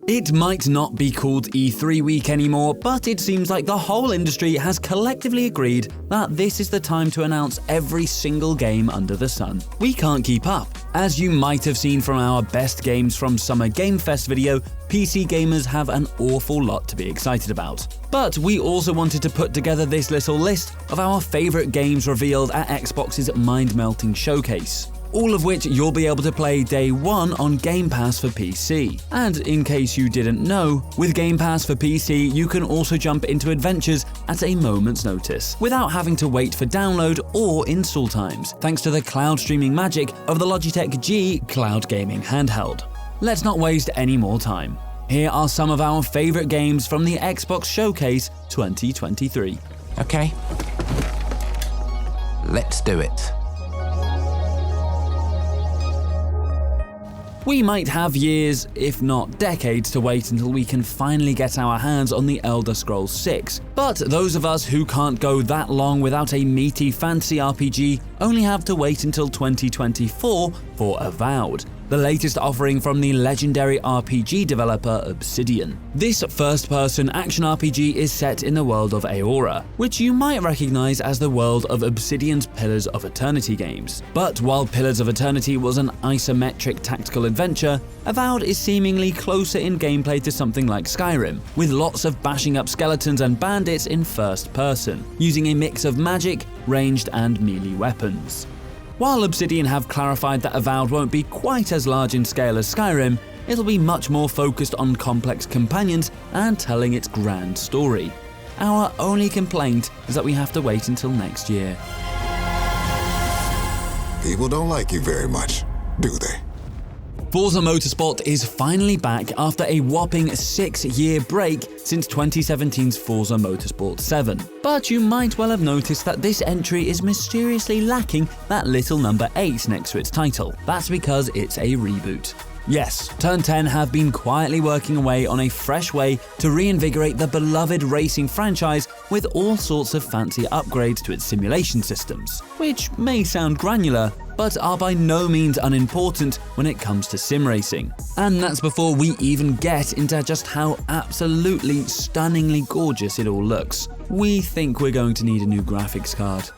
It might not be called E3 week anymore, but it seems like the whole industry has collectively agreed that this is the time to announce every single game under the sun. We can't keep up. As you might have seen from our Best Games from Summer Game Fest video, PC gamers have an awful lot to be excited about. But we also wanted to put together this little list of our favourite games revealed at Xbox's mind-melting showcase, all of which you'll be able to play day one on Game Pass for PC. And in case you didn't know, with Game Pass for PC, you can also jump into adventures at a moment's notice, without having to wait for download or install times, thanks to the cloud streaming magic of the Logitech G cloud gaming handheld. Let's not waste any more time. Here are some of our favourite games from the Xbox Showcase 2023. Okay. Let's do it. We might have years, if not decades, to wait until we can finally get our hands on the Elder Scrolls 6. But those of us who can't go that long without a meaty fantasy RPG only have to wait until 2024 for Avowed, the latest offering from the legendary RPG developer Obsidian. This first-person action RPG is set in the world of Aora, which you might recognize as the world of Obsidian's Pillars of Eternity games. But while Pillars of Eternity was an isometric tactical adventure, Avowed is seemingly closer in gameplay to something like Skyrim, with lots of bashing up skeletons and bandits in first person, using a mix of magic, ranged and melee weapons. While Obsidian have clarified that Avowed won't be quite as large in scale as Skyrim, it'll be much more focused on complex companions and telling its grand story. Our only complaint is that we have to wait until next year. People don't like you very much, do they? Forza Motorsport is finally back after a whopping 6-year break since 2017's Forza Motorsport 7. But you might well have noticed that this entry is mysteriously lacking that little number 8 next to its title. That's because it's a reboot. Yes, Turn 10 have been quietly working away on a fresh way to reinvigorate the beloved racing franchise with all sorts of fancy upgrades to its simulation systems, which may sound granular, but are by no means unimportant when it comes to sim racing. And that's before we even get into just how absolutely stunningly gorgeous it all looks. We think we're going to need a new graphics card.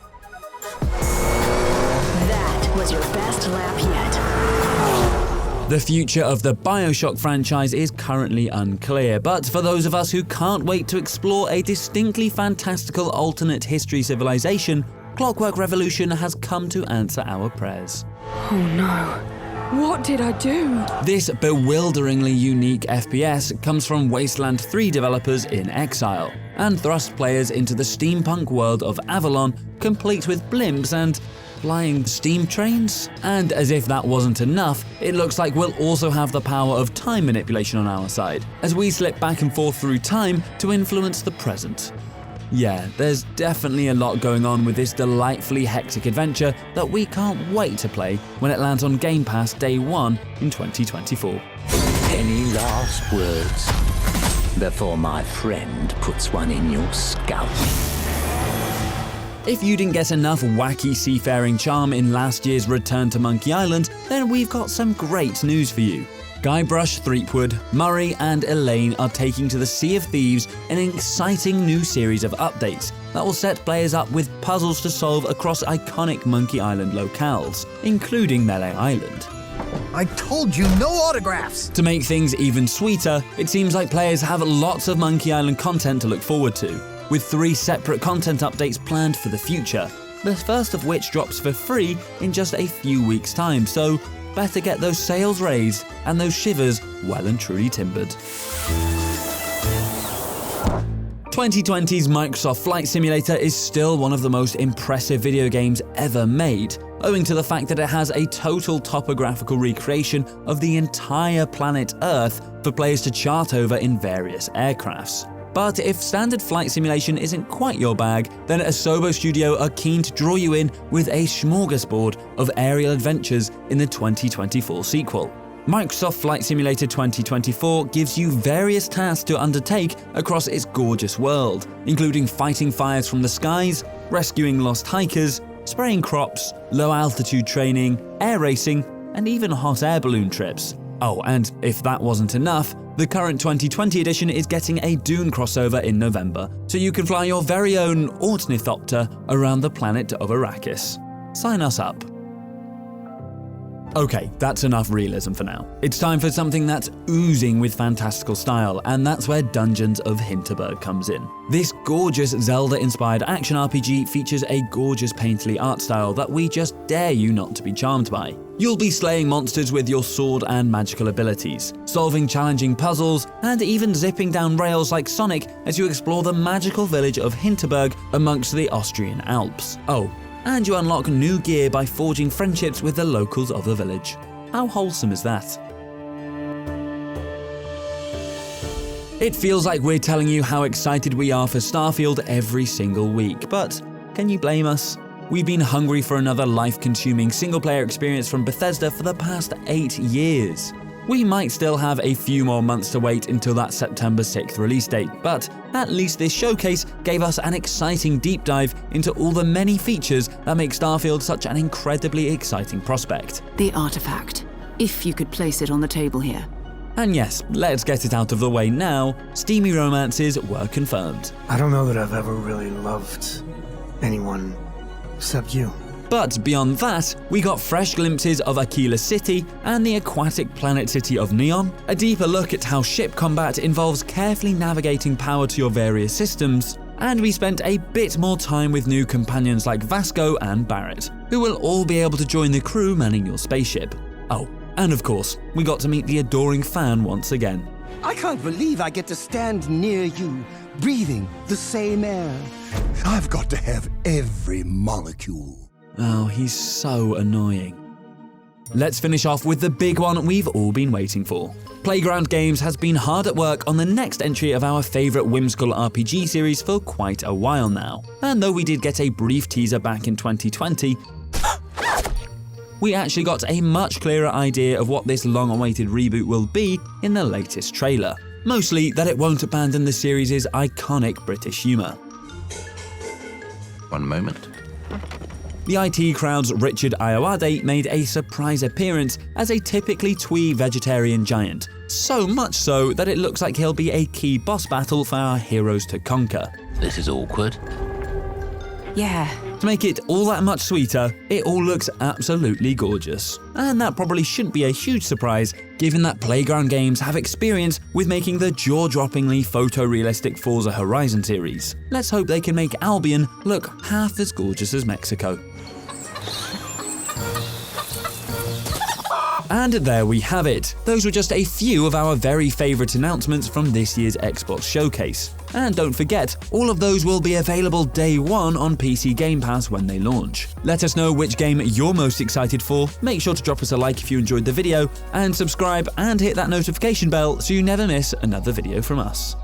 That was your best lap yet. The future of the BioShock franchise is currently unclear, but for those of us who can't wait to explore a distinctly fantastical alternate history civilization, Clockwork Revolution has come to answer our prayers. Oh no. What did I do? This bewilderingly unique FPS comes from Wasteland 3 developers in exile, and thrust players into the steampunk world of Avalon, complete with blimps and flying steam trains? And as if that wasn't enough, it looks like we'll also have the power of time manipulation on our side, as we slip back and forth through time to influence the present. Yeah, there's definitely a lot going on with this delightfully hectic adventure that we can't wait to play when it lands on Game Pass day 1 in 2024. Any last words before my friend puts one in your skull? If you didn't get enough wacky seafaring charm in last year's Return to Monkey Island, then we've got some great news for you. Guybrush Threepwood, Murray and Elaine are taking to the Sea of Thieves an exciting new series of updates that will set players up with puzzles to solve across iconic Monkey Island locales, including Melee Island. I told you no autographs! To make things even sweeter, it seems like players have lots of Monkey Island content to look forward to, with 3 separate content updates planned for the future, the first of which drops for free in just a few weeks' time, so better get those sails raised and those shivers well and truly timbered. 2020's Microsoft Flight Simulator is still one of the most impressive video games ever made, owing to the fact that it has a total topographical recreation of the entire planet Earth for players to chart over in various aircrafts. But if standard flight simulation isn't quite your bag, then Asobo Studio are keen to draw you in with a smorgasbord of aerial adventures in the 2024 sequel. Microsoft Flight Simulator 2024 gives you various tasks to undertake across its gorgeous world, including fighting fires from the skies, rescuing lost hikers, spraying crops, low-altitude training, air racing, and even hot air balloon trips. Oh, and if that wasn't enough, The current 2020 edition is getting a Dune crossover in November, so you can fly your very own Ornithopter around the planet of Arrakis. Sign us up. Okay, that's enough realism for now. It's time for something that's oozing with fantastical style, and that's where Dungeons of Hinterberg comes in. This gorgeous Zelda-inspired action RPG features a gorgeous painterly art style that we just dare you not to be charmed by. You'll be slaying monsters with your sword and magical abilities, solving challenging puzzles, and even zipping down rails like Sonic as you explore the magical village of Hinterberg amongst the Austrian Alps. Oh, and you unlock new gear by forging friendships with the locals of the village. How wholesome is that? It feels like we're telling you how excited we are for Starfield every single week, but can you blame us? We've been hungry for another life-consuming single-player experience from Bethesda for the past 8 years. We might still have a few more months to wait until that September 6th release date, but at least this showcase gave us an exciting deep dive into all the many features that make Starfield such an incredibly exciting prospect. The artifact, if you could place it on the table here. And yes, let's get it out of the way now, steamy romances were confirmed. I don't know that I've ever really loved anyone except you. But beyond that, we got fresh glimpses of Aquila City and the aquatic planet city of Neon, a deeper look at how ship combat involves carefully navigating power to your various systems, and we spent a bit more time with new companions like Vasco and Barrett, who will all be able to join the crew manning your spaceship. Oh, and of course, we got to meet the adoring fan once again. I can't believe I get to stand near you, breathing the same air. I've got to have every molecule. Oh, he's so annoying. Let's finish off with the big one we've all been waiting for. Playground Games has been hard at work on the next entry of our favourite whimsical RPG series for quite a while now. And though we did get a brief teaser back in 2020, we actually got a much clearer idea of what this long-awaited reboot will be in the latest trailer. Mostly that it won't abandon the series' iconic British humour. One moment. The IT Crowd's Richard Ayoade made a surprise appearance as a typically twee vegetarian giant, so much so that it looks like he'll be a key boss battle for our heroes to conquer. This is awkward. Yeah. To make it all that much sweeter, it all looks absolutely gorgeous. And that probably shouldn't be a huge surprise, given that Playground Games have experience with making the jaw-droppingly photorealistic Forza Horizon series. Let's hope they can make Albion look half as gorgeous as Mexico. And there we have it. Those were just a few of our very favourite announcements from this year's Xbox Showcase. And don't forget, all of those will be available day one on PC Game Pass when they launch. Let us know which game you're most excited for, make sure to drop us a like if you enjoyed the video, and subscribe and hit that notification bell so you never miss another video from us.